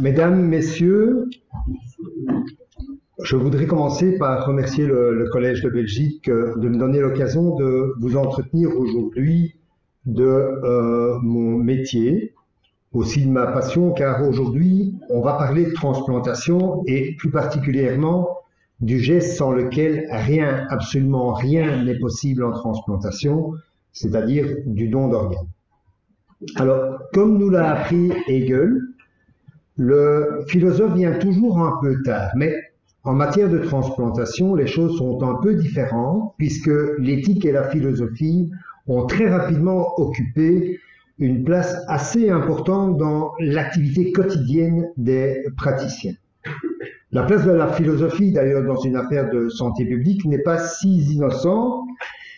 Mesdames, Messieurs, je voudrais commencer par remercier le Collège de Belgique de me donner l'occasion de vous entretenir aujourd'hui de mon métier, aussi de ma passion, car aujourd'hui, on va parler de transplantation et plus particulièrement du geste sans lequel rien, absolument rien n'est possible en transplantation, c'est-à-dire du don d'organes. Alors, comme nous l'a appris Hegel, le philosophe vient toujours un peu tard, mais en matière de transplantation, les choses sont un peu différentes puisque l'éthique et la philosophie ont très rapidement occupé une place assez importante dans l'activité quotidienne des praticiens. La place de la philosophie, d'ailleurs, dans une affaire de santé publique n'est pas si innocente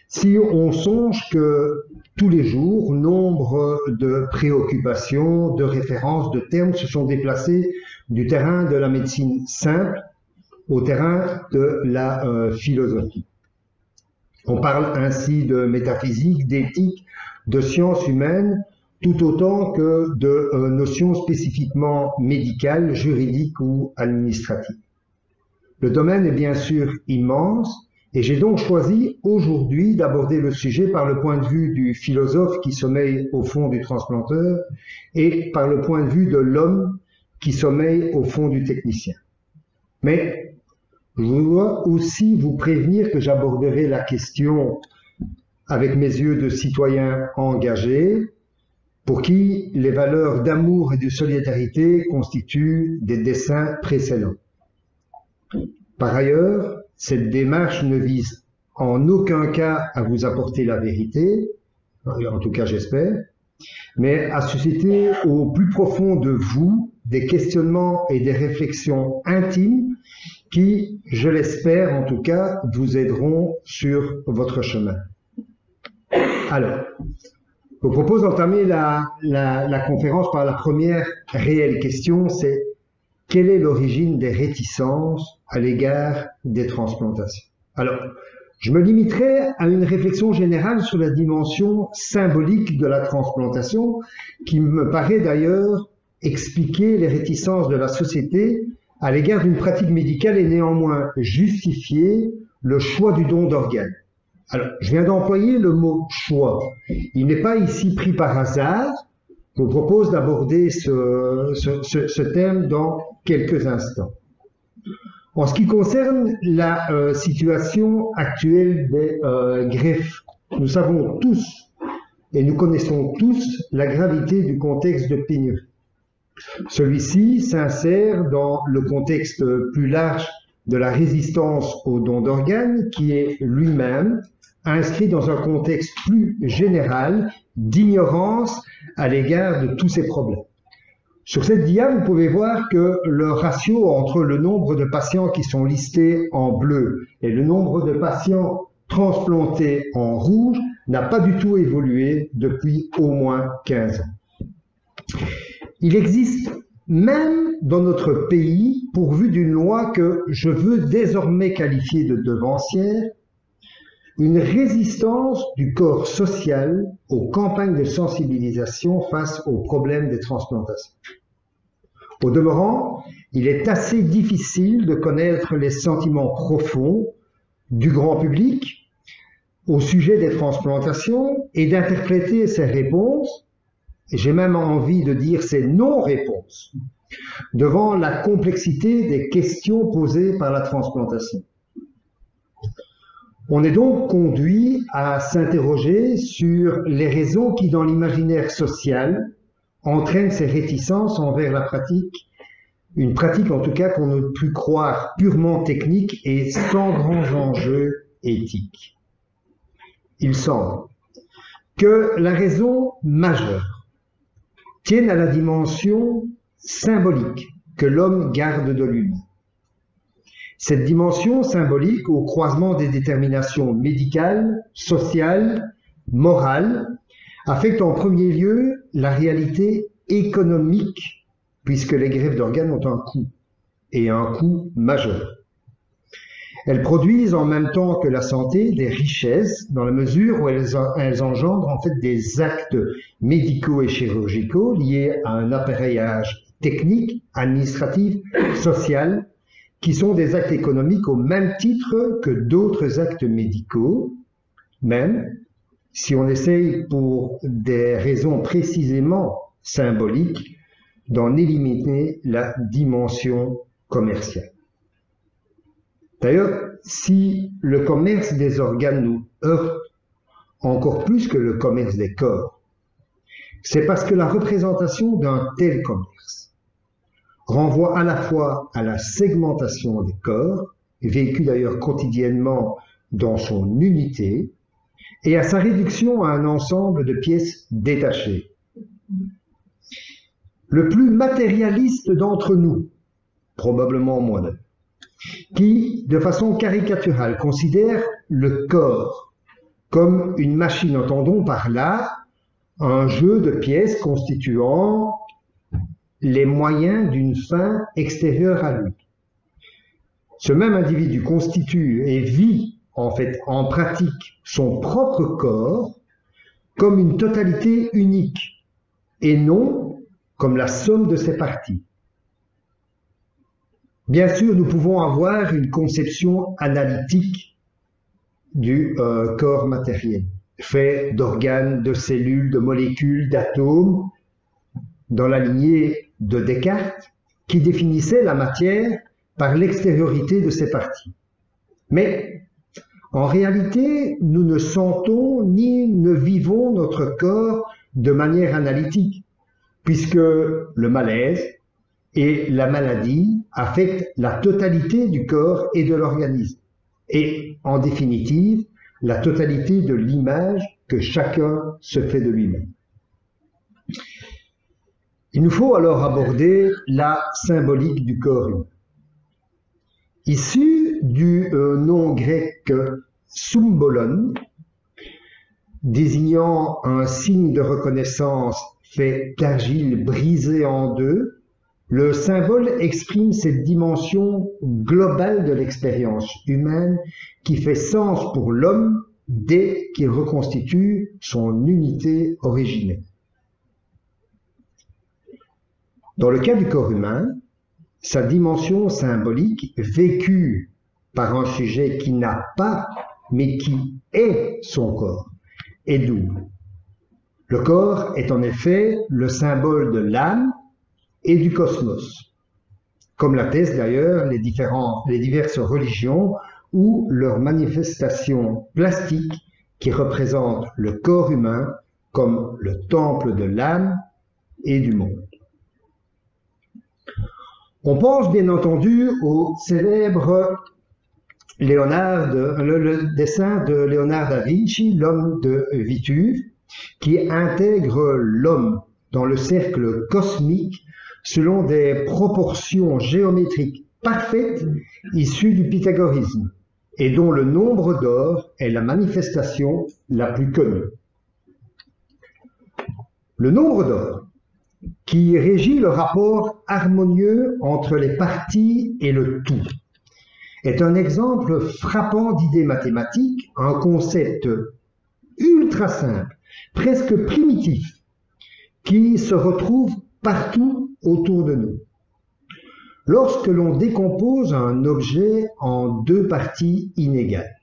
si on songe que tous les jours, nombre de préoccupations, de références, de termes se sont déplacés du terrain de la médecine simple au terrain de la philosophie. On parle ainsi de métaphysique, d'éthique, de sciences humaines, tout autant que de notions spécifiquement médicales, juridiques ou administratives. Le domaine est bien sûr immense, et j'ai donc choisi aujourd'hui d'aborder le sujet par le point de vue du philosophe qui sommeille au fond du transplanteur et par le point de vue de l'homme qui sommeille au fond du technicien. Mais je dois aussi vous prévenir que j'aborderai la question avec mes yeux de citoyen engagé, pour qui les valeurs d'amour et de solidarité constituent des desseins précédents. Par ailleurs, cette démarche ne vise en aucun cas à vous apporter la vérité, en tout cas j'espère, mais à susciter au plus profond de vous des questionnements et des réflexions intimes qui, je l'espère en tout cas, vous aideront sur votre chemin. Alors, je vous propose d'entamer la conférence par la première réelle question, c'est quelle est l'origine des réticences à l'égard des transplantations? Alors, je me limiterai à une réflexion générale sur la dimension symbolique de la transplantation, qui me paraît d'ailleurs expliquer les réticences de la société à l'égard d'une pratique médicale et néanmoins justifier le choix du don d'organes. Alors, je viens d'employer le mot « choix ». Il n'est pas ici pris par hasard. Je vous propose d'aborder ce thème dans quelques instants. En ce qui concerne la situation actuelle des greffes, nous savons tous et nous connaissons tous la gravité du contexte de pénurie. Celui-ci s'insère dans le contexte plus large de la résistance au don d'organes qui est lui-même inscrit dans un contexte plus général d'ignorance à l'égard de tous ces problèmes. Sur cette dia, vous pouvez voir que le ratio entre le nombre de patients qui sont listés en bleu et le nombre de patients transplantés en rouge n'a pas du tout évolué depuis au moins 15 ans. Il existe même dans notre pays, pourvu d'une loi que je veux désormais qualifier de devancière, une résistance du corps social aux campagnes de sensibilisation face aux problèmes des transplantations. Au demeurant, il est assez difficile de connaître les sentiments profonds du grand public au sujet des transplantations et d'interpréter ses réponses, et j'ai même envie de dire ses non-réponses, devant la complexité des questions posées par la transplantation. On est donc conduit à s'interroger sur les raisons qui, dans l'imaginaire social, entraînent ces réticences envers la pratique, une pratique en tout cas qu'on ne peut croire purement technique et sans grands enjeux éthiques. Il semble que la raison majeure tienne à la dimension symbolique que l'homme garde de lui. Cette dimension symbolique, au croisement des déterminations médicales, sociales, morales, affecte en premier lieu la réalité économique, puisque les greffes d'organes ont un coût, et un coût majeur. Elles produisent en même temps que la santé des richesses, dans la mesure où elles engendrent en fait des actes médicaux et chirurgicaux liés à un appareillage technique administratives, sociales, qui sont des actes économiques au même titre que d'autres actes médicaux, même si on essaye pour des raisons précisément symboliques d'en éliminer la dimension commerciale. D'ailleurs, si le commerce des organes nous heurte encore plus que le commerce des corps, c'est parce que la représentation d'un tel commerce renvoie à la fois à la segmentation des corps, vécue d'ailleurs quotidiennement dans son unité, et à sa réduction à un ensemble de pièces détachées. Le plus matérialiste d'entre nous, probablement moi même, qui, de façon caricaturale, considère le corps comme une machine, entendons par là un jeu de pièces constituant les moyens d'une fin extérieure à lui. Ce même individu constitue et vit en fait en pratique son propre corps comme une totalité unique et non comme la somme de ses parties. Bien sûr, nous pouvons avoir une conception analytique du corps matériel, fait d'organes, de cellules, de molécules, d'atomes, dans la lignée de Descartes, qui définissait la matière par l'extériorité de ses parties. Mais en réalité, nous ne sentons ni ne vivons notre corps de manière analytique, puisque le malaise et la maladie affectent la totalité du corps et de l'organisme, et en définitive, la totalité de l'image que chacun se fait de lui-même. Il nous faut alors aborder la symbolique du corps humain. Issu du nom grec symbolon, désignant un signe de reconnaissance fait d'argile brisée en deux, le symbole exprime cette dimension globale de l'expérience humaine qui fait sens pour l'homme dès qu'il reconstitue son unité originelle. Dans le cas du corps humain, sa dimension symbolique, vécue par un sujet qui n'a pas, mais qui est son corps, est double. Le corps est en effet le symbole de l'âme et du cosmos, comme l'attestent d'ailleurs les diverses religions ou leurs manifestations plastiques qui représentent le corps humain comme le temple de l'âme et du monde. On pense bien entendu au célèbre le dessin de Léonard da Vinci, l'homme de Vitruve, qui intègre l'homme dans le cercle cosmique selon des proportions géométriques parfaites issues du pythagorisme et dont le nombre d'or est la manifestation la plus connue. Le nombre d'or, qui régit le rapport harmonieux entre les parties et le tout, est un exemple frappant d'idée mathématique, un concept ultra simple, presque primitif, qui se retrouve partout autour de nous. Lorsque l'on décompose un objet en deux parties inégales,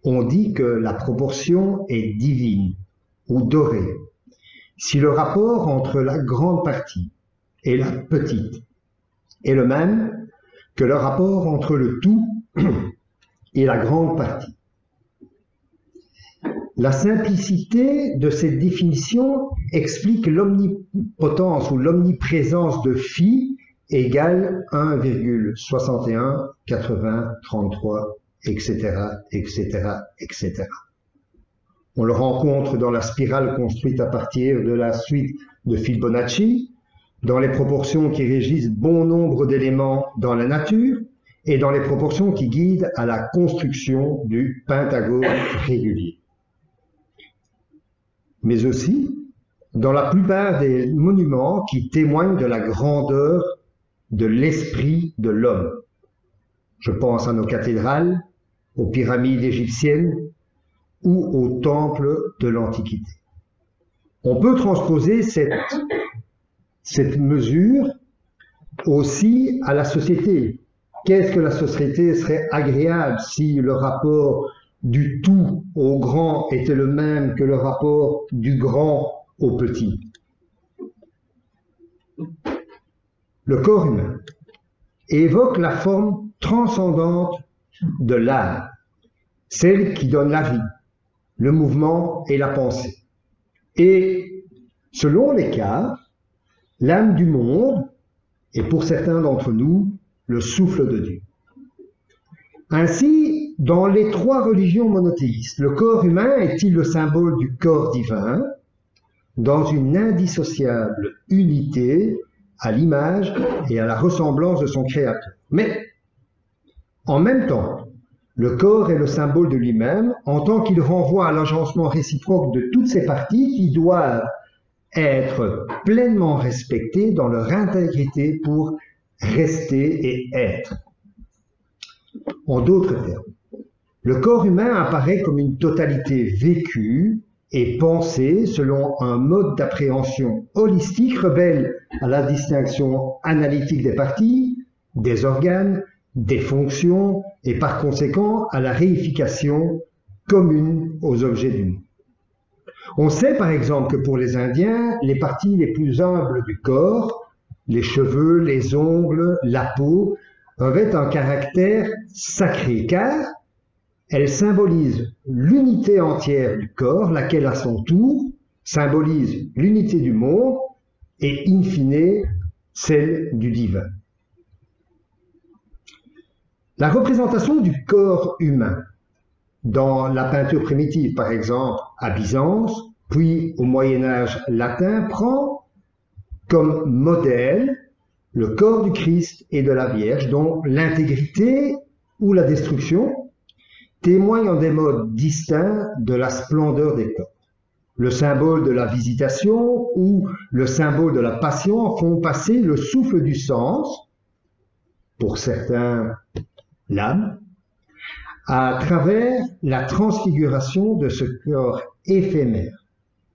on dit que la proportion est divine ou dorée, si le rapport entre la grande partie et la petite est le même que le rapport entre le tout et la grande partie. La simplicité de cette définition explique l'omnipotence ou l'omniprésence de phi égale 1,61, 80, 33, etc., etc., etc. On le rencontre dans la spirale construite à partir de la suite de Fibonacci, dans les proportions qui régissent bon nombre d'éléments dans la nature et dans les proportions qui guident à la construction du pentagone régulier. Mais aussi dans la plupart des monuments qui témoignent de la grandeur de l'esprit de l'homme. Je pense à nos cathédrales, aux pyramides égyptiennes ou aux temples de l'Antiquité. On peut transposer cette mesure aussi à la société. Qu'est-ce que la société serait agréable si le rapport du tout au grand était le même que le rapport du grand au petit? Le corps humain évoque la forme transcendante de l'âme, celle qui donne la vie, le mouvement et la pensée. Et selon les cas, l'âme du monde est pour certains d'entre nous le souffle de Dieu. Ainsi, dans les trois religions monothéistes, le corps humain est-il le symbole du corps divin dans une indissociable unité à l'image et à la ressemblance de son Créateur. Mais, en même temps, le corps est le symbole de lui-même en tant qu'il renvoie à l'agencement réciproque de toutes ses parties qui doivent être pleinement respectées dans leur intégrité pour rester et être. En d'autres termes, le corps humain apparaît comme une totalité vécue et pensée selon un mode d'appréhension holistique rebelle à la distinction analytique des parties, des organes, des fonctions et par conséquent à la réification commune aux objets du monde. On sait par exemple que pour les Indiens, les parties les plus humbles du corps, les cheveux, les ongles, la peau, revêtent un caractère sacré car elles symbolisent l'unité entière du corps, laquelle à son tour symbolise l'unité du monde et in fine celle du divin. La représentation du corps humain dans la peinture primitive, par exemple à Byzance, puis au Moyen-Âge latin, prend comme modèle le corps du Christ et de la Vierge, dont l'intégrité ou la destruction témoignent en des modes distincts de la splendeur des corps. Le symbole de la visitation ou le symbole de la passion font passer le souffle du sens, pour certains l'âme, à travers la transfiguration de ce corps éphémère,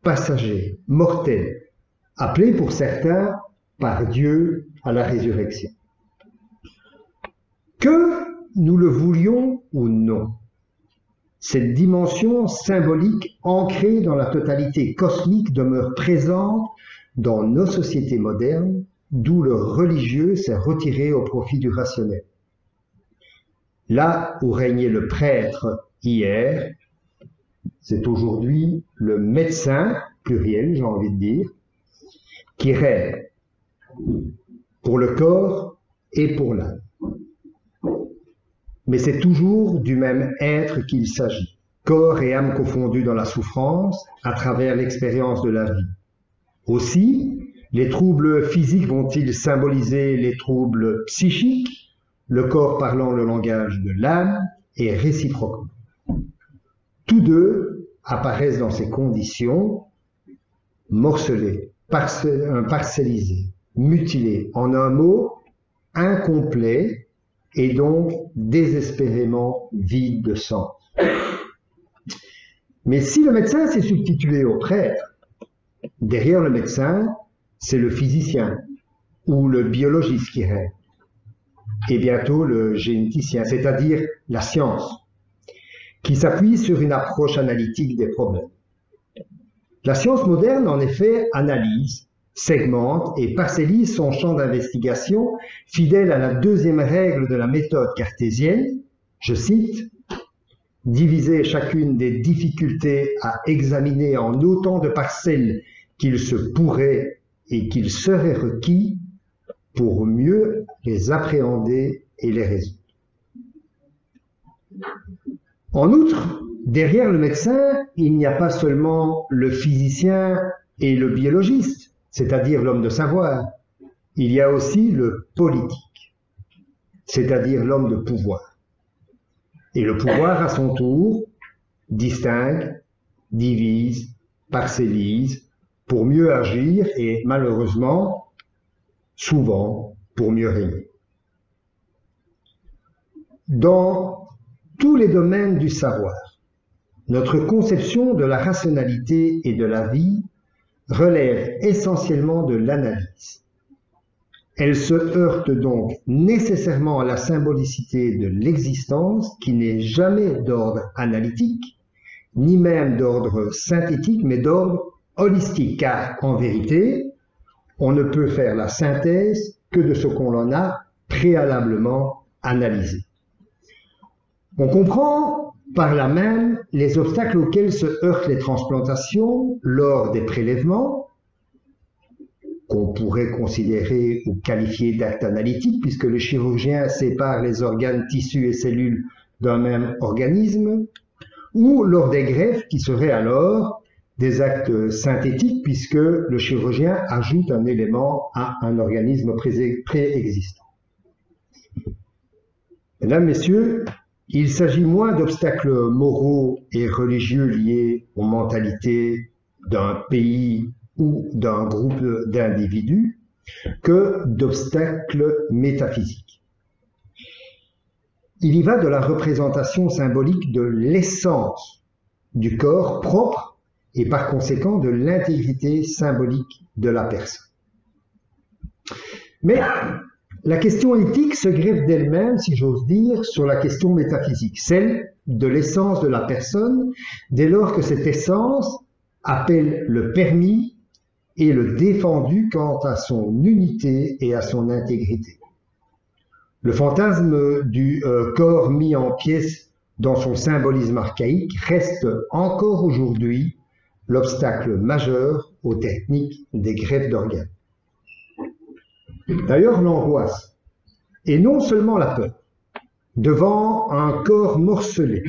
passager, mortel, appelé pour certains par Dieu à la résurrection. Que nous le voulions ou non, cette dimension symbolique ancrée dans la totalité cosmique demeure présente dans nos sociétés modernes, d'où le religieux s'est retiré au profit du rationnel. Là où régnait le prêtre hier, c'est aujourd'hui le médecin, pluriel j'ai envie de dire, qui règne pour le corps et pour l'âme. Mais c'est toujours du même être qu'il s'agit, corps et âme confondus dans la souffrance à travers l'expérience de la vie. Aussi, les troubles physiques vont-ils symboliser les troubles psychiques, le corps parlant le langage de l'âme et réciproquement. Tous deux apparaissent dans ces conditions morcelés, parcellisés, mutilés, en un mot, incomplets et donc désespérément vides de sens. Mais si le médecin s'est substitué au prêtre, derrière le médecin, c'est le physicien ou le biologiste qui règne, et bientôt le généticien, c'est-à-dire la science, qui s'appuie sur une approche analytique des problèmes. La science moderne, en effet, analyse, segmente et parcellise son champ d'investigation, fidèle à la deuxième règle de la méthode cartésienne, je cite, « Diviser chacune des difficultés à examiner en autant de parcelles qu'il se pourrait et qu'il serait requis pour mieux les appréhender et les résoudre. » En outre, derrière le médecin, il n'y a pas seulement le physicien et le biologiste, c'est-à-dire l'homme de savoir. Il y a aussi le politique, c'est-à-dire l'homme de pouvoir. Et le pouvoir, à son tour, distingue, divise, parcellise, pour mieux agir et, malheureusement, souvent, pour mieux régner. Dans tous les domaines du savoir, notre conception de la rationalité et de la vie relève essentiellement de l'analyse. Elle se heurte donc nécessairement à la symbolicité de l'existence qui n'est jamais d'ordre analytique, ni même d'ordre synthétique, mais d'ordre holistique, car en vérité, on ne peut faire la synthèse que de ce qu'on en a préalablement analysé. On comprend par là même les obstacles auxquels se heurtent les transplantations lors des prélèvements, qu'on pourrait considérer ou qualifier d'acte analytique, puisque le chirurgien sépare les organes, tissus et cellules d'un même organisme, ou lors des greffes qui seraient alors des actes synthétiques, puisque le chirurgien ajoute un élément à un organisme préexistant. Mesdames, Messieurs, il s'agit moins d'obstacles moraux et religieux liés aux mentalités d'un pays ou d'un groupe d'individus que d'obstacles métaphysiques. Il y va de la représentation symbolique de l'essence du corps propre et par conséquent de l'intégrité symbolique de la personne. Mais la question éthique se greffe d'elle-même, si j'ose dire, sur la question métaphysique, celle de l'essence de la personne, dès lors que cette essence appelle le permis et le défendu quant à son unité et à son intégrité. Le fantasme du corps mis en pièces dans son symbolisme archaïque reste encore aujourd'hui l'obstacle majeur aux techniques des greffes d'organes. D'ailleurs, l'angoisse, et non seulement la peur, devant un corps morcelé,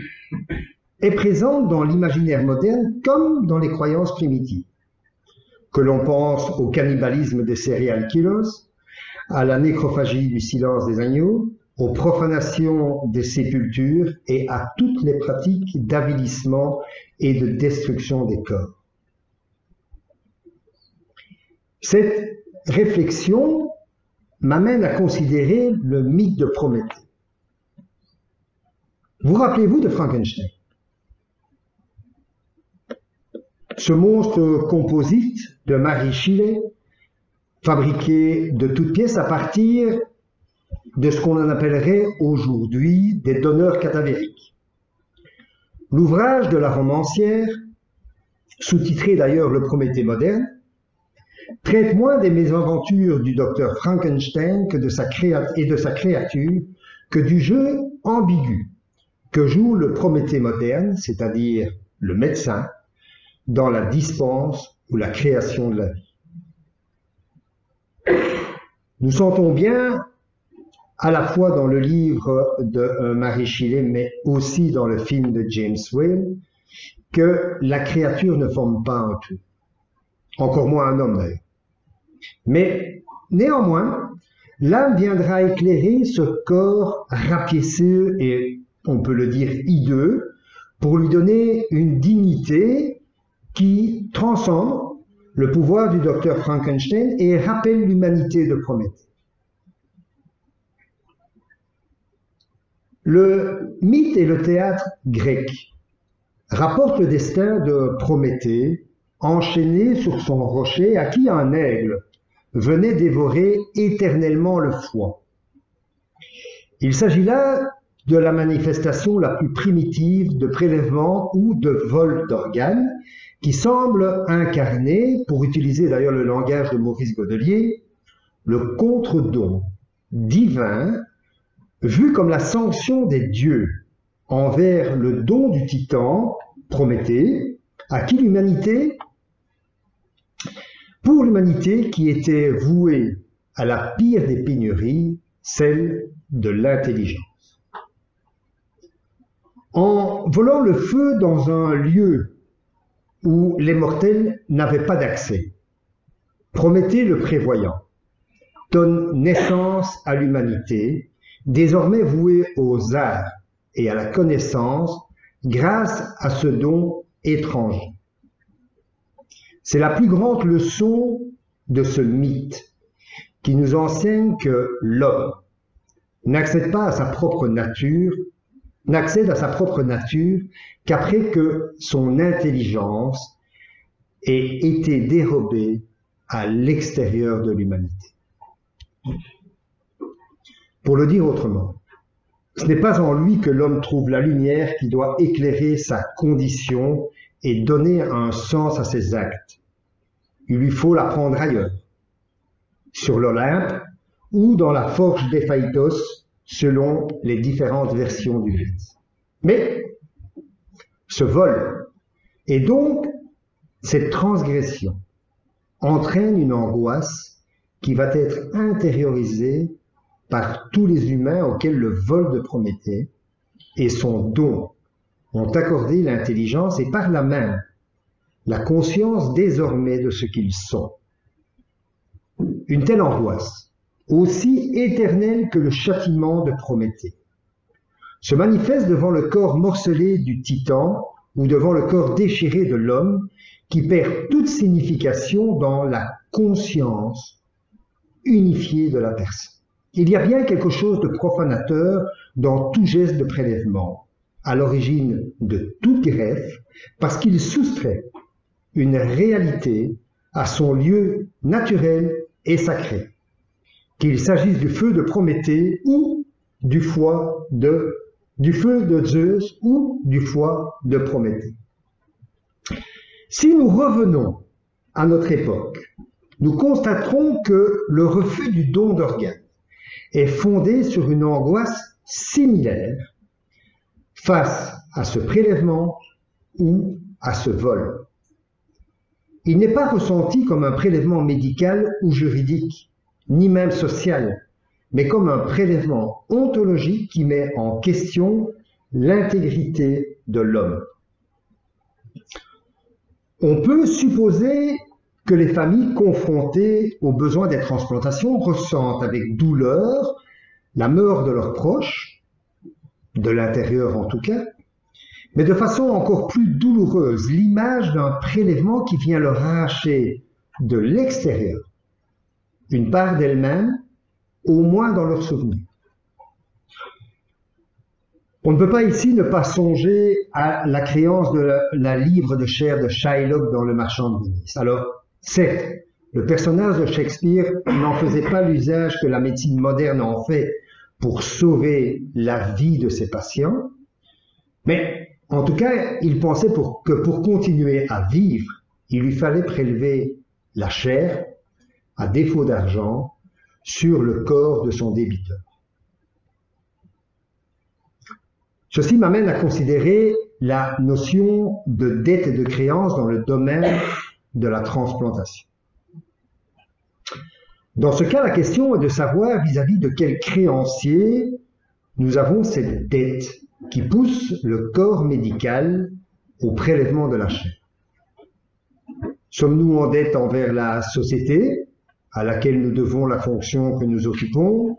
est présente dans l'imaginaire moderne comme dans les croyances primitives. Que l'on pense au cannibalisme des serial killers, à la nécrophagie du silence des agneaux, aux profanations des sépultures et à toutes les pratiques d'avilissement et de destruction des corps. Cette réflexion m'amène à considérer le mythe de Prométhée. Vous rappelez-vous de Frankenstein? Ce monstre composite de Mary Shelley, fabriqué de toutes pièces à partir de ce qu'on en appellerait aujourd'hui des donneurs cadavériques. L'ouvrage de la romancière, sous-titré d'ailleurs Le Prométhée moderne, traite moins des mésaventures du docteur Frankenstein que de sa créature, que du jeu ambigu que joue le Prométhée moderne, c'est-à-dire le médecin, dans la dispense ou la création de la vie. Nous sentons bien, à la fois dans le livre de Mary Shelley, mais aussi dans le film de James Whale, que la créature ne forme pas un tout, encore moins un homme d'ailleurs. Mais néanmoins, l'âme viendra éclairer ce corps rapiéceux et, on peut le dire, hideux, pour lui donner une dignité qui transcende le pouvoir du docteur Frankenstein et rappelle l'humanité de Prométhée. Le mythe et le théâtre grec rapportent le destin de Prométhée, enchaîné sur son rocher, à qui un aigle venait dévorer éternellement le foie. Il s'agit là de la manifestation la plus primitive de prélèvement ou de vol d'organes, qui semble incarner, pour utiliser d'ailleurs le langage de Maurice Godelier, le contre-don divin, vu comme la sanction des dieux envers le don du titan, Prométhée, à qui l'humanité, pour l'humanité qui était vouée à la pire des pénuries, celle de l'intelligence. En volant le feu dans un lieu où les mortels n'avaient pas d'accès, Prométhée le prévoyant donne naissance à l'humanité, désormais vouée aux arts et à la connaissance grâce à ce don étranger. C'est la plus grande leçon de ce mythe qui nous enseigne que l'homme n'accède à sa propre nature qu'après que son intelligence ait été dérobée à l'extérieur de l'humanité. Pour le dire autrement, ce n'est pas en lui que l'homme trouve la lumière qui doit éclairer sa condition et donner un sens à ses actes. Il lui faut la prendre ailleurs, sur l'Olympe ou dans la forge d'Héphaïstos, selon les différentes versions du mythe. Mais ce vol, et donc cette transgression, entraîne une angoisse qui va être intériorisée par tous les humains auxquels le vol de Prométhée et son don ont accordé l'intelligence et par là même la conscience désormais de ce qu'ils sont. Une telle angoisse, aussi éternelle que le châtiment de Prométhée, se manifeste devant le corps morcelé du Titan ou devant le corps déchiré de l'homme qui perd toute signification dans la conscience unifiée de la personne. Il y a bien quelque chose de profanateur dans tout geste de prélèvement, à l'origine de toute greffe, parce qu'il soustrait une réalité à son lieu naturel et sacré, qu'il s'agisse du feu de Prométhée ou du feu de Zeus ou du foie de Prométhée. Si nous revenons à notre époque, nous constaterons que le refus du don d'organes est fondé sur une angoisse similaire face à ce prélèvement ou à ce vol. Il n'est pas ressenti comme un prélèvement médical ou juridique, ni même social, mais comme un prélèvement ontologique qui met en question l'intégrité de l'homme. On peut supposer que les familles confrontées aux besoins des transplantations ressentent avec douleur la mort de leurs proches, de l'intérieur en tout cas, mais de façon encore plus douloureuse, l'image d'un prélèvement qui vient leur arracher de l'extérieur une part d'elle-même, au moins dans leurs souvenirs. On ne peut pas ici ne pas songer à la créance de la livre de chair de Shylock dans Le Marchand de Venise. Alors, certes, le personnage de Shakespeare n'en faisait pas l'usage que la médecine moderne en fait pour sauver la vie de ses patients, mais en tout cas, il pensait que pour continuer à vivre, il lui fallait prélever la chair, à défaut d'argent, sur le corps de son débiteur. Ceci m'amène à considérer la notion de dette et de créance dans le domaine de la transplantation. Dans ce cas, la question est de savoir vis-à-vis de quel créancier nous avons cette dette qui pousse le corps médical au prélèvement de la chair. Sommes-nous en dette envers la société, à laquelle nous devons la fonction que nous occupons,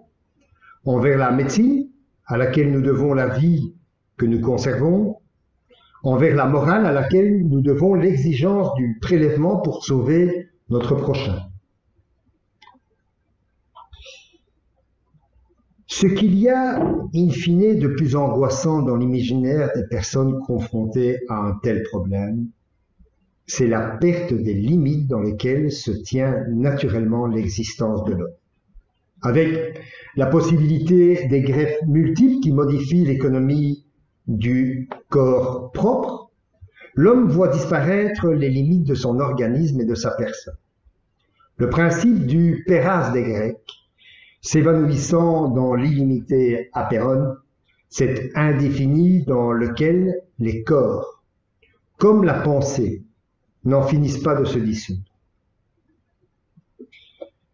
envers la médecine, à laquelle nous devons la vie que nous conservons, envers la morale à laquelle nous devons l'exigence du prélèvement pour sauver notre prochain. Ce qu'il y a, in fine, de plus angoissant dans l'imaginaire des personnes confrontées à un tel problème, c'est la perte des limites dans lesquelles se tient naturellement l'existence de l'homme. Avec la possibilité des greffes multiples qui modifient l'économie du corps propre, l'homme voit disparaître les limites de son organisme et de sa personne. Le principe du pérase des Grecs, s'évanouissant dans l'illimité apeiron, cet indéfini dans lequel les corps, comme la pensée, n'en finissent pas de se dissoudre.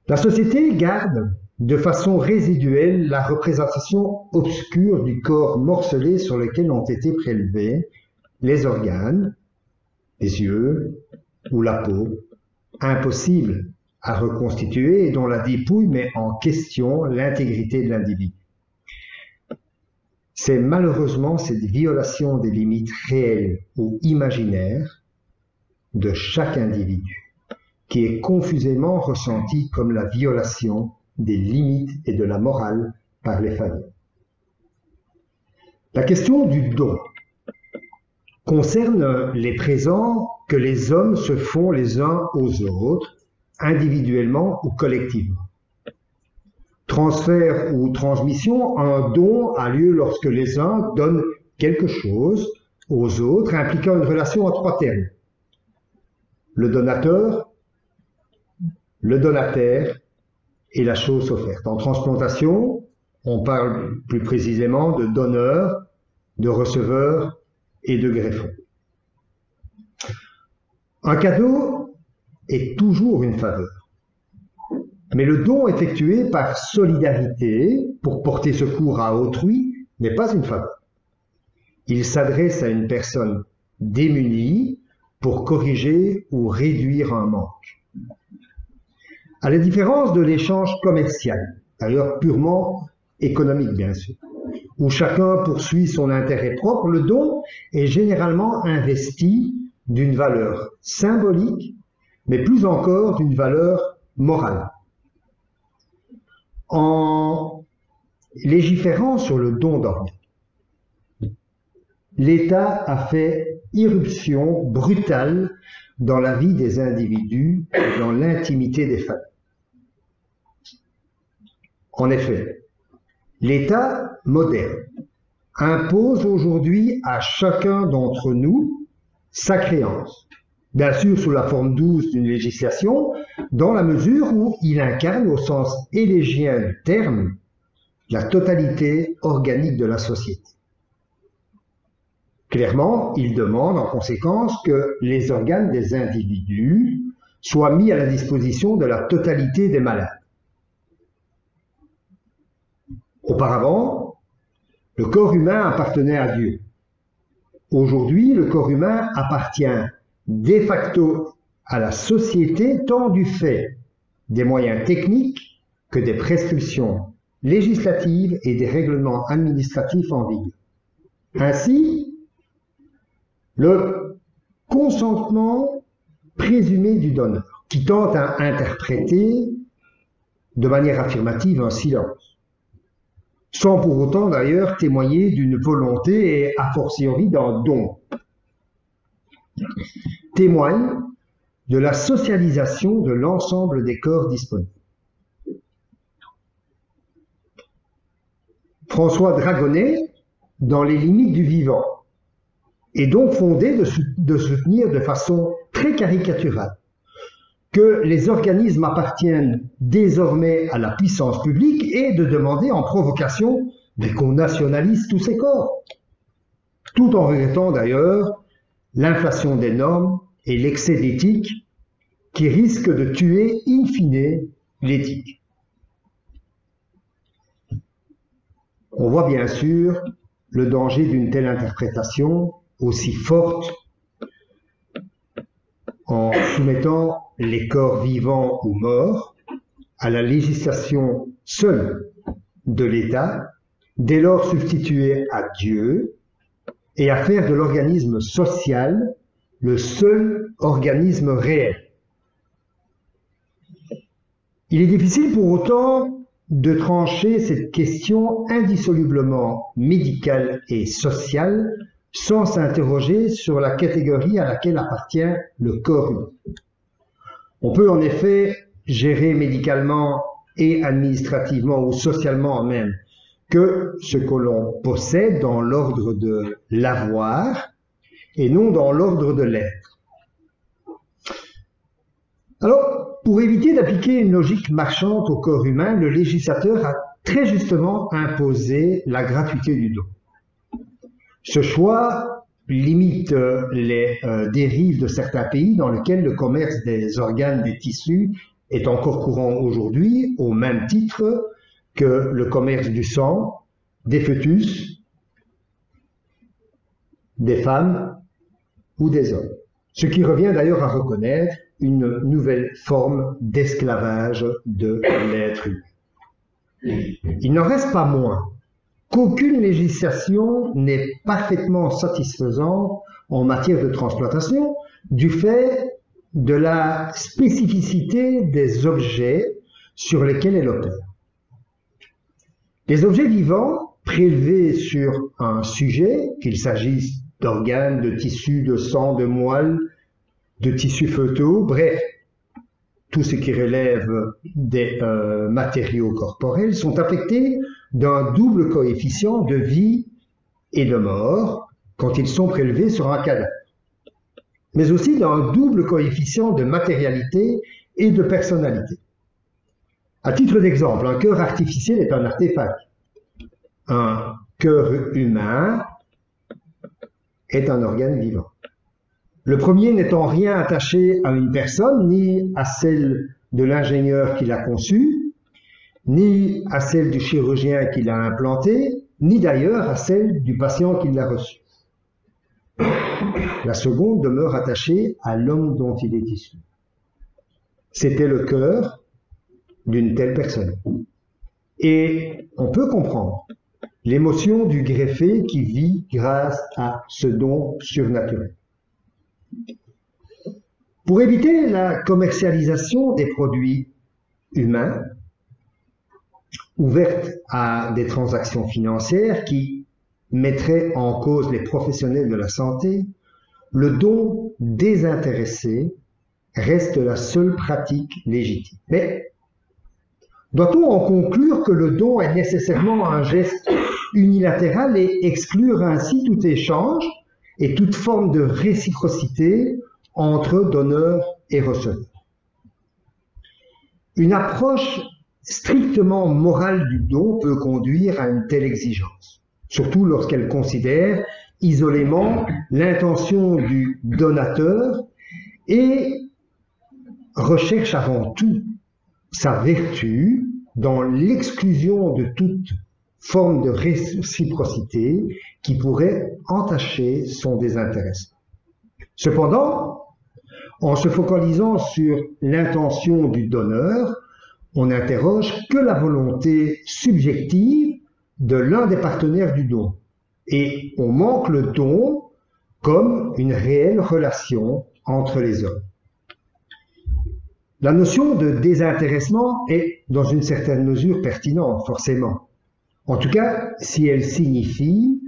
La société garde de façon résiduelle la représentation obscure du corps morcelé sur lequel ont été prélevés les organes, les yeux ou la peau, impossible à reconstituer et dont la dépouille met en question l'intégrité de l'individu. C'est malheureusement cette violation des limites réelles ou imaginaires de chaque individu qui est confusément ressentie comme la violation des limites et de la morale par les familles. La question du don concerne les présents que les hommes se font les uns aux autres, individuellement ou collectivement. Transfert ou transmission, un don a lieu lorsque les uns donnent quelque chose aux autres, impliquant une relation en trois termes. Le donateur, le donataire et la chose offerte. En transplantation, on parle plus précisément de donneur, de receveur et de greffon. Un cadeau est toujours une faveur. Mais le don effectué par solidarité pour porter secours à autrui n'est pas une faveur. Il s'adresse à une personne démunie pour corriger ou réduire un manque. À la différence de l'échange commercial, d'ailleurs purement économique bien sûr, où chacun poursuit son intérêt propre, le don est généralement investi d'une valeur symbolique, mais plus encore d'une valeur morale. En légiférant sur le don d'organes, l'État a fait irruption brutale dans la vie des individus, dans l'intimité des familles. En effet, l'État moderne impose aujourd'hui à chacun d'entre nous sa créance, bien sûr sous la forme douce d'une législation, dans la mesure où il incarne au sens élégien du terme la totalité organique de la société. Clairement, il demande en conséquence que les organes des individus soient mis à la disposition de la totalité des malades. Auparavant, le corps humain appartenait à Dieu. Aujourd'hui, le corps humain appartient de facto à la société tant du fait des moyens techniques que des prescriptions législatives et des règlements administratifs en vigueur. Ainsi, le consentement présumé du donneur, qui tente à interpréter de manière affirmative un silence, sans pour autant d'ailleurs témoigner d'une volonté et a fortiori d'un don, témoigne de la socialisation de l'ensemble des corps disponibles. François Dragonnet, dans les limites du vivant, est donc fondé de soutenir de façon très caricaturale que les organismes appartiennent désormais à la puissance publique et de demander en provocation qu'on nationalise tous ces corps, tout en regrettant d'ailleurs l'inflation des normes et l'excès d'éthique qui risque de tuer in fine l'éthique. On voit bien sûr le danger d'une telle interprétation aussi forte en soumettant les corps vivants ou morts à la législation seule de l'État, dès lors substituée à Dieu, et à faire de l'organisme social le seul organisme réel. Il est difficile pour autant de trancher cette question indissolublement médicale et sociale sans s'interroger sur la catégorie à laquelle appartient le corps humain. On peut en effet gérer médicalement et administrativement ou socialement même que ce que l'on possède dans l'ordre de l'avoir et non dans l'ordre de l'être. Alors, pour éviter d'appliquer une logique marchande au corps humain, le législateur a très justement imposé la gratuité du don. Ce choix limite les dérives de certains pays dans lesquels le commerce des organes, des tissus est encore courant aujourd'hui, au même titre que le commerce du sang, des fœtus, des femmes ou des hommes. Ce qui revient d'ailleurs à reconnaître une nouvelle forme d'esclavage de l'être humain. Il n'en reste pas moins qu'aucune législation n'est parfaitement satisfaisante en matière de transplantation du fait de la spécificité des objets sur lesquels elle opère. Les objets vivants prélevés sur un sujet, qu'il s'agisse d'organes, de tissus, de sang, de moelle, de tissus fœtaux, bref, tout ce qui relève des matériaux corporels, sont affectés d'un double coefficient de vie et de mort quand ils sont prélevés sur un cadavre, mais aussi d'un double coefficient de matérialité et de personnalité. À titre d'exemple, un cœur artificiel est un artefact. Un cœur humain est un organe vivant. Le premier n'étant rien attaché à une personne, ni à celle de l'ingénieur qui l'a conçu, ni à celle du chirurgien qui l'a implanté, ni d'ailleurs à celle du patient qui l'a reçu. La seconde demeure attachée à l'homme dont il est issu. C'était le cœur d'une telle personne. Et on peut comprendre l'émotion du greffé qui vit grâce à ce don surnaturel. Pour éviter la commercialisation des produits humains, ouverte à des transactions financières qui mettraient en cause les professionnels de la santé, le don désintéressé reste la seule pratique légitime. Mais doit-on en conclure que le don est nécessairement un geste unilatéral et exclure ainsi tout échange et toute forme de réciprocité entre donneurs et receveurs? Une approche strictement morale du don peut conduire à une telle exigence, surtout lorsqu'elle considère isolément l'intention du donateur et recherche avant tout sa vertu dans l'exclusion de toute forme de réciprocité qui pourrait entacher son désintéressement. Cependant, en se focalisant sur l'intention du donneur, on n'interroge que la volonté subjective de l'un des partenaires du don, et on manque le don comme une réelle relation entre les hommes. La notion de désintéressement est, dans une certaine mesure, pertinente, forcément. En tout cas, si elle signifie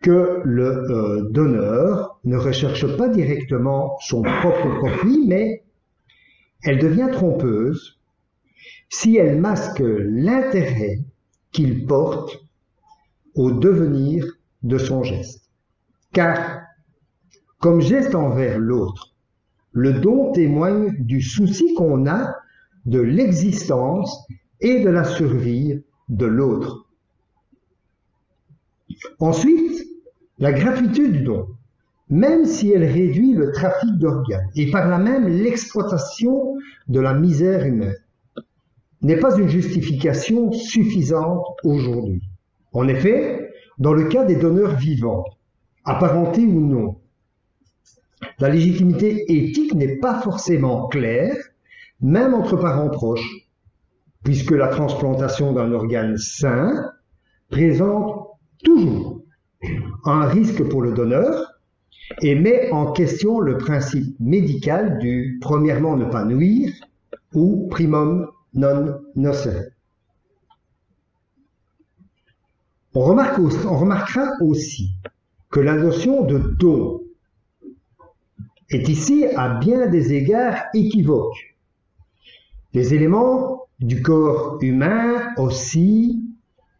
que le donneur ne recherche pas directement son propre profit, mais elle devient trompeuse si elle masque l'intérêt qu'il porte au devenir de son geste. Car, comme geste envers l'autre, le don témoigne du souci qu'on a de l'existence et de la survie de l'autre. Ensuite, la gratuité du don, même si elle réduit le trafic d'organes et par là même l'exploitation de la misère humaine, n'est pas une justification suffisante aujourd'hui. En effet, dans le cas des donneurs vivants, apparentés ou non, la légitimité éthique n'est pas forcément claire, même entre parents proches, puisque la transplantation d'un organe sain présente toujours un risque pour le donneur et met en question le principe médical du premièrement ne pas nuire ou primum non nocere. On remarquera aussi que la notion de don est ici à bien des égards équivoque. Les éléments du corps humain oscillent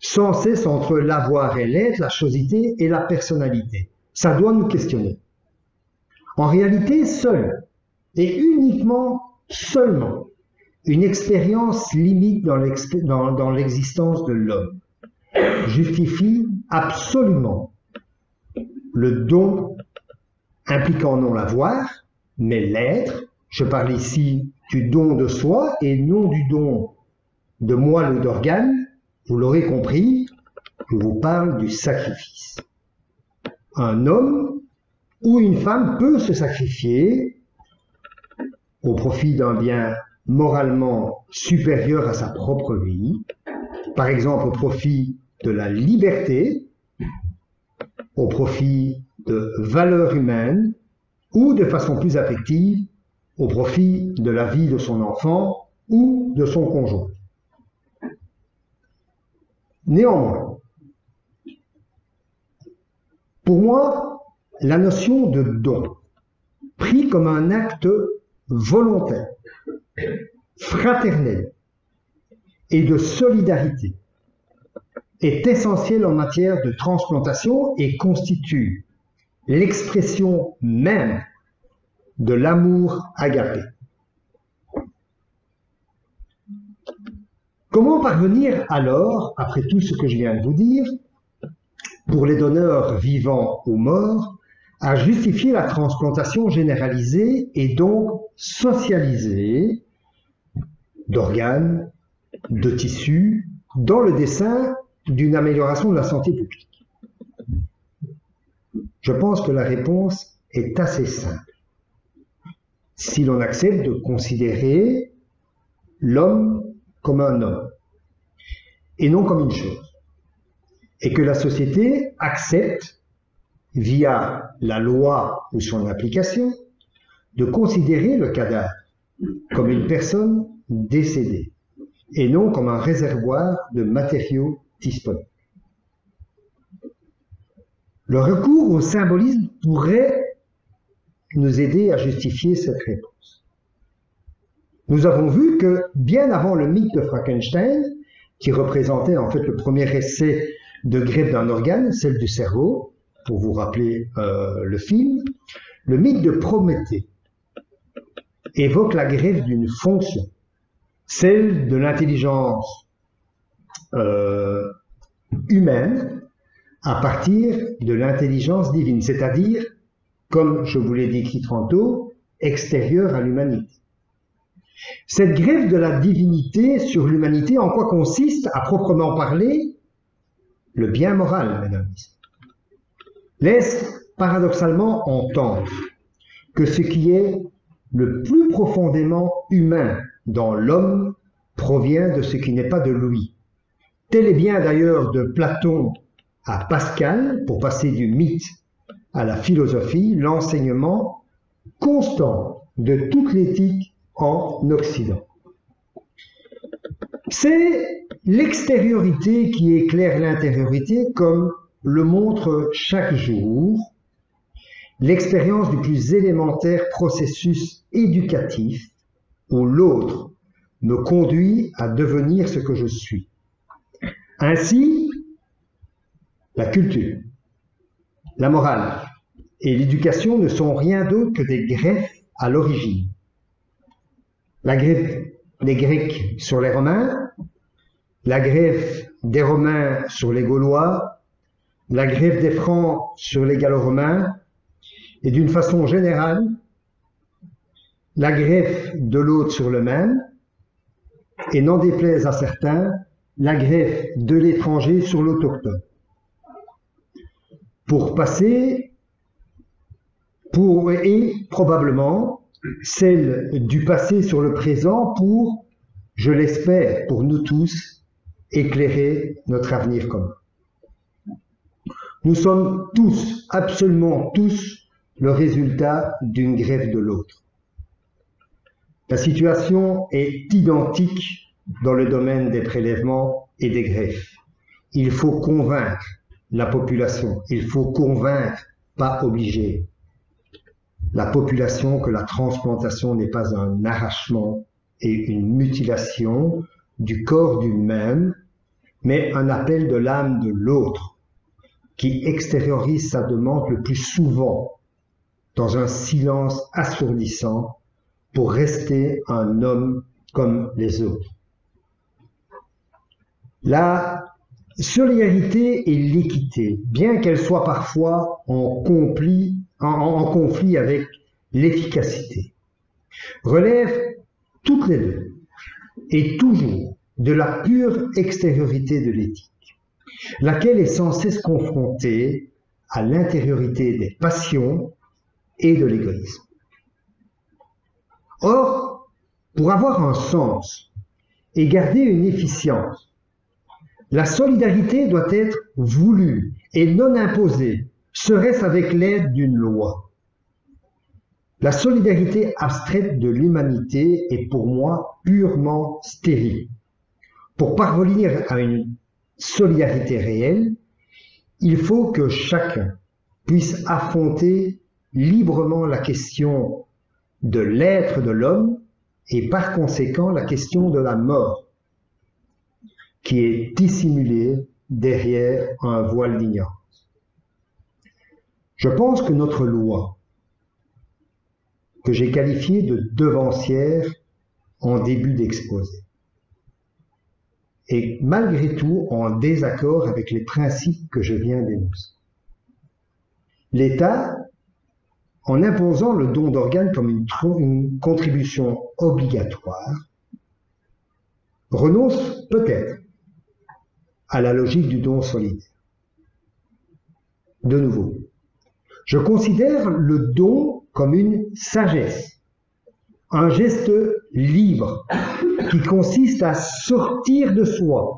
sans cesse entre l'avoir et l'être, la chosité et la personnalité. Ça doit nous questionner. En réalité, seule et uniquement seulement une expérience limite dans l'existence de l'homme justifie absolument le don impliquant non l'avoir, mais l'être. Je parle ici du don de soi et non du don de moelle ou d'organe. Vous l'aurez compris, je vous parle du sacrifice. Un homme ou une femme peut se sacrifier au profit d'un bien moralement supérieur à sa propre vie, par exemple au profit de la liberté, au profit de valeurs humaines ou de façon plus affective, au profit de la vie de son enfant ou de son conjoint. Néanmoins, pour moi, la notion de don, pris comme un acte volontaire, fraternelle et de solidarité est essentielle en matière de transplantation et constitue l'expression même de l'amour agapé. Comment parvenir alors, après tout ce que je viens de vous dire, pour les donneurs vivants ou morts, à justifier la transplantation généralisée et donc socialisée d'organes, de tissus, dans le dessein d'une amélioration de la santé publique? Je pense que la réponse est assez simple. Si l'on accepte de considérer l'homme comme un homme et non comme une chose, et que la société accepte, via la loi ou son application, de considérer le cadavre comme une personne décédée et non comme un réservoir de matériaux disponibles. Le recours au symbolisme pourrait nous aider à justifier cette réponse. Nous avons vu que bien avant le mythe de Frankenstein, qui représentait en fait le premier essai de greffe d'un organe, celle du cerveau, pour vous rappeler le film, le mythe de Prométhée évoque la greffe d'une fonction, celle de l'intelligence humaine à partir de l'intelligence divine, c'est-à-dire, comme je vous l'ai décrit tantôt, extérieure à l'humanité. Cette greffe de la divinité sur l'humanité, en quoi consiste, à proprement parler, le bien moral, mesdames et messieurs, laisse paradoxalement entendre que ce qui est le plus profondément humain dans l'homme provient de ce qui n'est pas de lui. Tel est bien d'ailleurs de Platon à Pascal, pour passer du mythe à la philosophie, l'enseignement constant de toute l'éthique en Occident. C'est l'extériorité qui éclaire l'intériorité, comme le montre chaque jour l'expérience du plus élémentaire processus éducatif où l'autre me conduit à devenir ce que je suis. Ainsi, la culture, la morale et l'éducation ne sont rien d'autre que des greffes à l'origine. La greffe des Grecs sur les Romains, la greffe des Romains sur les Gaulois, la greffe des Francs sur les Gallo-Romains, et d'une façon générale, la greffe de l'autre sur le même, et n'en déplaise à certains, la greffe de l'étranger sur l'autochtone. Pour passer, et probablement celle du passé sur le présent pour, je l'espère, pour nous tous, éclairer notre avenir commun. Nous sommes tous, absolument tous, le résultat d'une greffe de l'autre. La situation est identique dans le domaine des prélèvements et des greffes. Il faut convaincre la population, il faut convaincre, pas obliger, la population que la transplantation n'est pas un arrachement et une mutilation du corps du même, mais un appel de l'âme de l'autre, qui extériorise sa demande le plus souvent dans un silence assourdissant pour rester un homme comme les autres. La solidarité et l'équité, bien qu'elles soient parfois en conflit avec l'efficacité, relèvent toutes les deux et toujours de la pure extériorité de l'éthique, laquelle est censée se confronter à l'intériorité des passions et de l'égoïsme. Or, pour avoir un sens et garder une efficience, la solidarité doit être voulue et non imposée, serait-ce avec l'aide d'une loi. La solidarité abstraite de l'humanité est pour moi purement stérile. Pour parvenir à une solidarité réelle, il faut que chacun puisse affronter librement la question de l'être de l'homme et par conséquent la question de la mort, qui est dissimulée derrière un voile d'ignorance. Je pense que notre loi, que j'ai qualifiée de devancière en début d'exposé, est malgré tout en désaccord avec les principes que je viens d'énoncer. L'État, en imposant le don d'organes comme une contribution obligatoire, renonce peut-être à la logique du don solidaire. De nouveau, je considère le don comme une sagesse, un geste libre qui consiste à sortir de soi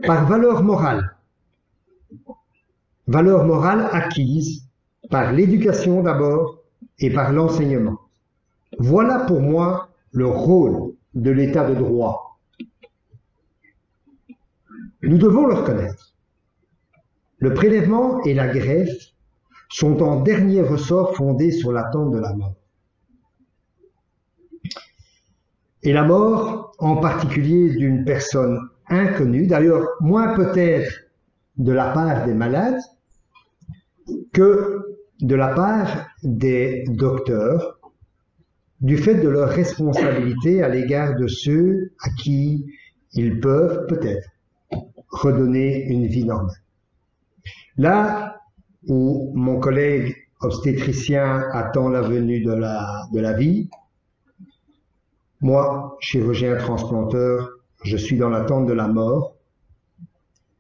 par valeur morale acquise par l'éducation d'abord et par l'enseignement. Voilà pour moi le rôle de l'état de droit. Nous devons le reconnaître. Le prélèvement et la greffe sont en dernier ressort fondés sur l'attente de la mort. Et la mort, en particulier d'une personne inconnue, d'ailleurs moins peut-être de la part des malades que de la part des docteurs, du fait de leur responsabilité à l'égard de ceux à qui ils peuvent peut-être redonner une vie normale. Là où mon collègue obstétricien attend la venue de la vie, moi, chirurgien transplanteur, je suis dans l'attente de la mort,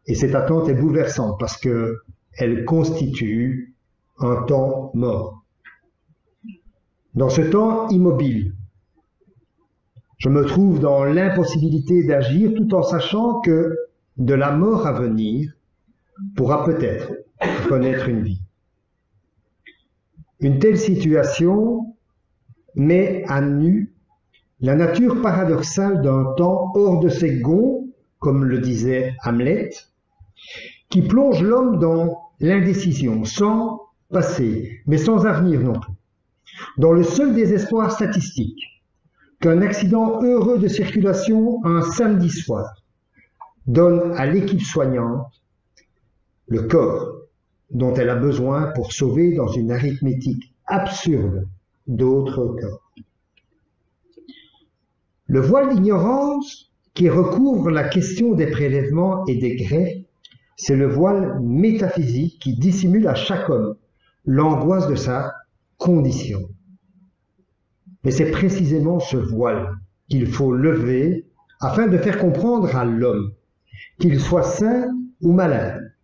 et cette attente est bouleversante parce qu'elle constitue un temps mort. Dans ce temps immobile, je me trouve dans l'impossibilité d'agir tout en sachant que de la mort à venir pourra peut-être renaître une vie. Une telle situation met à nu la nature paradoxale d'un temps hors de ses gonds, comme le disait Hamlet, qui plonge l'homme dans l'indécision, sans passé, mais sans avenir non plus, dans le seul désespoir statistique qu'un accident heureux de circulation un samedi soir donne à l'équipe soignante le corps dont elle a besoin pour sauver dans une arithmétique absurde d'autres corps. Le voile d'ignorance qui recouvre la question des prélèvements et des greffes, c'est le voile métaphysique qui dissimule à chaque homme l'angoisse de sa condition. Mais c'est précisément ce voile qu'il faut lever afin de faire comprendre à l'homme, qu'il soit sain ou malade,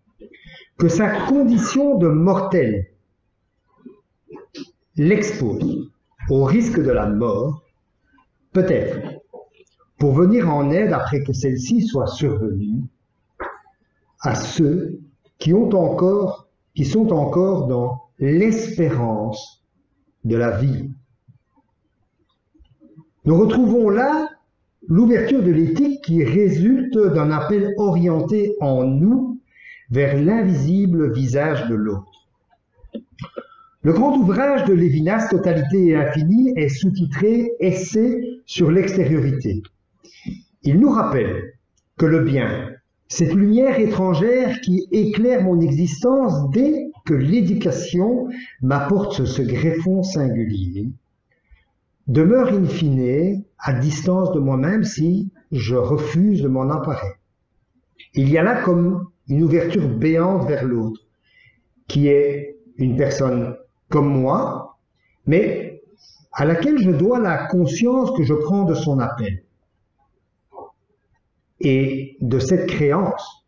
que sa condition de mortel l'expose au risque de la mort, peut-être pour venir en aide après que celle-ci soit survenue à ceux qui sont encore dans l'espérance de la vie. Nous retrouvons là l'ouverture de l'éthique qui résulte d'un appel orienté en nous vers l'invisible visage de l'autre. Le grand ouvrage de Lévinas, Totalité et Infini, est sous-titré « Essai sur l'extériorité ». Il nous rappelle que le bien, cette lumière étrangère qui éclaire mon existence dès que l'éducation m'apporte ce greffon singulier, demeure in fine à distance de moi-même si je refuse de m'en emparer. Il y a là comme une ouverture béante vers l'autre, qui est une personne comme moi, mais à laquelle je dois la conscience que je prends de son appel. Et de cette créance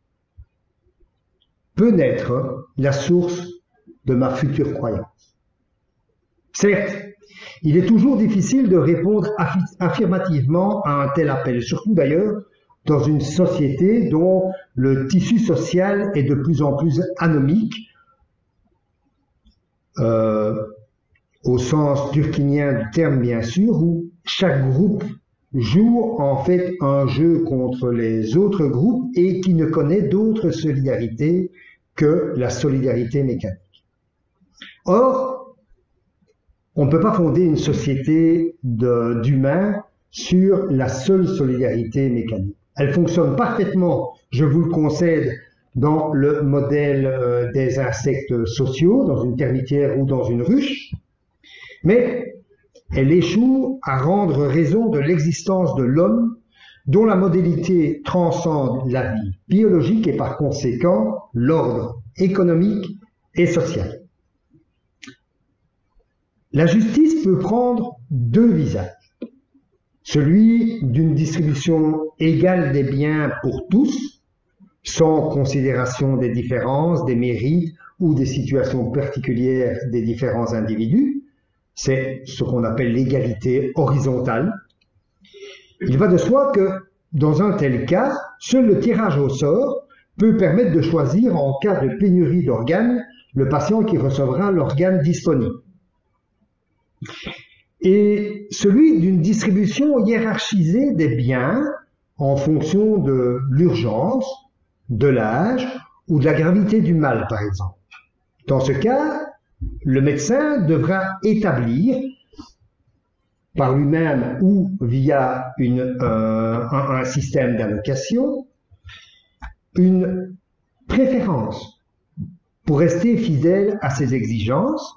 peut naître la source de ma future croyance. Certes, il est toujours difficile de répondre affirmativement à un tel appel, surtout d'ailleurs dans une société dont le tissu social est de plus en plus anomique, au sens durkheimien du terme bien sûr, où chaque groupe joue en fait un jeu contre les autres groupes et qui ne connaît d'autre solidarité que la solidarité mécanique. Or, On ne peut pas fonder une société d'humains sur la seule solidarité mécanique. Elle fonctionne parfaitement, je vous le concède, dans le modèle des insectes sociaux, dans une termitière ou dans une ruche, mais elle échoue à rendre raison de l'existence de l'homme dont la modalité transcende la vie biologique et par conséquent l'ordre économique et social. La justice peut prendre deux visages. Celui d'une distribution égale des biens pour tous, sans considération des différences, des mérites ou des situations particulières des différents individus. C'est ce qu'on appelle l'égalité horizontale. Il va de soi que, dans un tel cas, seul le tirage au sort peut permettre de choisir, en cas de pénurie d'organes, le patient qui recevra l'organe disponible. Et celui d'une distribution hiérarchisée des biens en fonction de l'urgence, de l'âge ou de la gravité du mal, par exemple. Dans ce cas, le médecin devra établir par lui-même ou via un système d'allocation une préférence pour rester fidèle à ses exigences.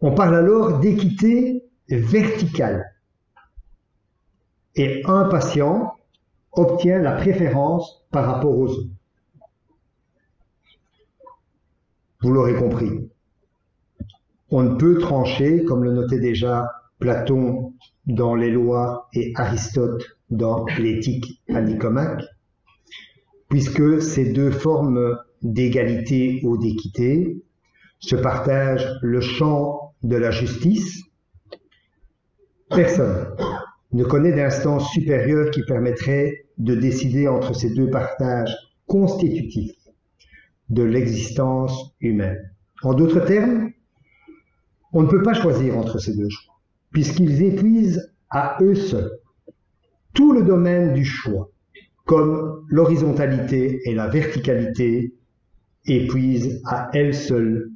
On parle alors d'équité verticale. Et un patient obtient la préférence par rapport aux autres. Vous l'aurez compris. On ne peut trancher, comme le notait déjà Platon dans les lois et Aristote dans l'éthique à Nicomaque, puisque ces deux formes d'égalité ou d'équité se partagent le champ de la justice. Personne ne connaît d'instance supérieure qui permettrait de décider entre ces deux partages constitutifs de l'existence humaine. En d'autres termes, on ne peut pas choisir entre ces deux choix, puisqu'ils épuisent à eux seuls tout le domaine du choix, comme l'horizontalité et la verticalité épuisent à elles seules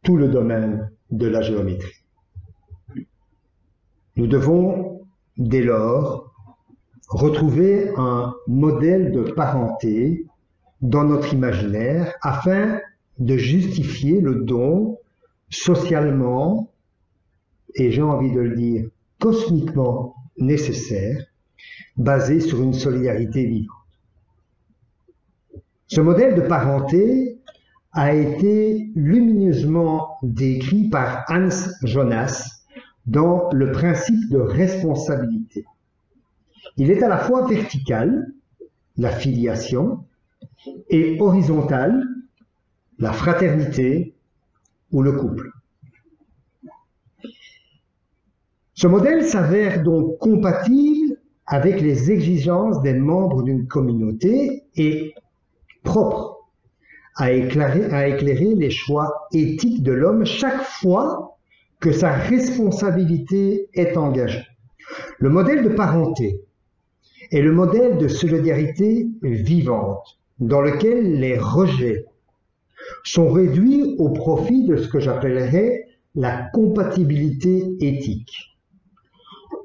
tout le domaine de la géométrie. Nous devons, dès lors, retrouver un modèle de parenté dans notre imaginaire afin de justifier le don socialement, et j'ai envie de le dire, cosmiquement nécessaire, basé sur une solidarité vivante. Ce modèle de parenté a été lumineusement décrit par Hans Jonas dans le principe de responsabilité. Il est à la fois vertical, la filiation, et horizontal, la fraternité ou le couple. Ce modèle s'avère donc compatible avec les exigences des membres d'une communauté et propre à éclairer les choix éthiques de l'homme chaque fois que sa responsabilité est engagée. Le modèle de parenté est le modèle de solidarité vivante dans lequel les rejets sont réduits au profit de ce que j'appellerais la compatibilité éthique.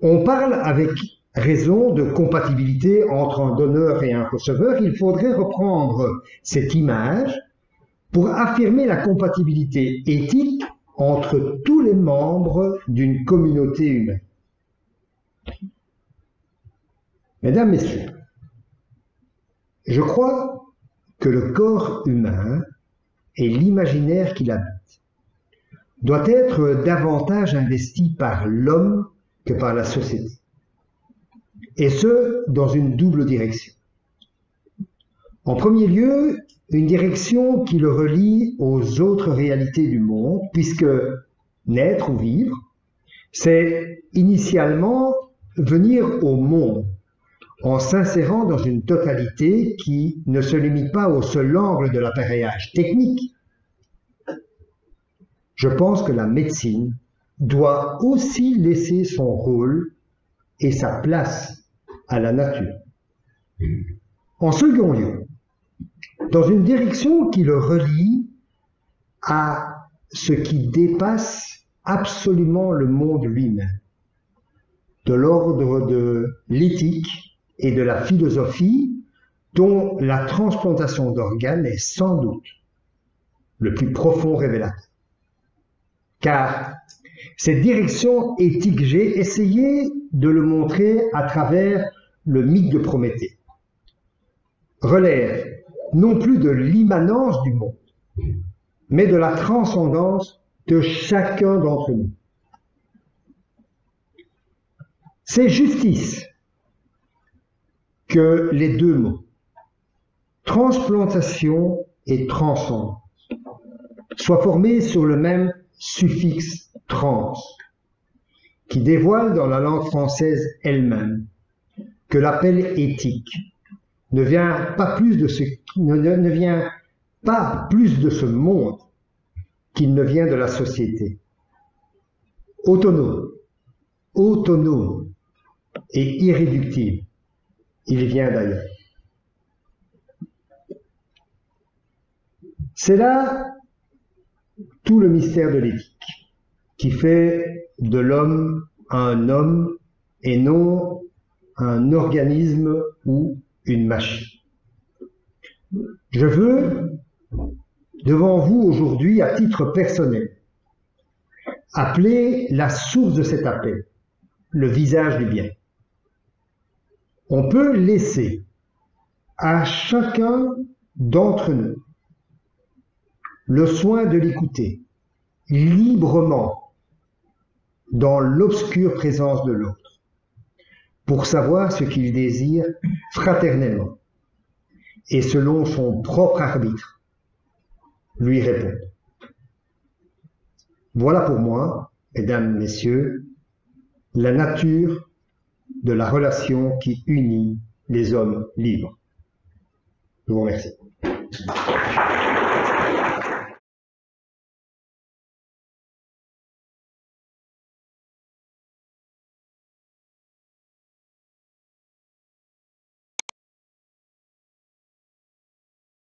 On parle avec raison de compatibilité entre un donneur et un receveur. Il faudrait reprendre cette image pour affirmer la compatibilité éthique entre tous les membres d'une communauté humaine. Mesdames, Messieurs, je crois que le corps humain et l'imaginaire qu'il habite doit être davantage investi par l'homme que par la société, et ce, dans une double direction. En premier lieu, une direction qui le relie aux autres réalités du monde, puisque naître ou vivre, c'est initialement venir au monde, en s'insérant dans une totalité qui ne se limite pas au seul angle de l'appareillage technique. Je pense que la médecine doit aussi laisser son rôle et sa place à la nature. En second lieu, dans une direction qui le relie à ce qui dépasse absolument le monde lui-même, de l'ordre de l'éthique et de la philosophie, dont la transplantation d'organes est sans doute le plus profond révélateur. Car cette direction éthique, j'ai essayé de le montrer à travers le mythe de Prométhée, relève non plus de l'immanence du monde, mais de la transcendance de chacun d'entre nous. C'est justice que les deux mots, transplantation et transcendance, soient formés sur le même suffixe trans, qui dévoile dans la langue française elle-même que l'appel éthique ne vient pas plus de ce monde qu'il ne vient de la société. Autonome et irréductible, il vient d'ailleurs. C'est là tout le mystère de l'éthique, qui fait de l'homme un homme et non un organisme ou une machine. Je veux, devant vous aujourd'hui, à titre personnel, appeler la source de cet appel, le visage du bien. On peut laisser à chacun d'entre nous le soin de l'écouter librement dans l'obscure présence de l'autre, pour savoir ce qu'il désire fraternellement et selon son propre arbitre, lui répondre. Voilà pour moi, mesdames, messieurs, la nature de la relation qui unit les hommes libres. Je vous remercie.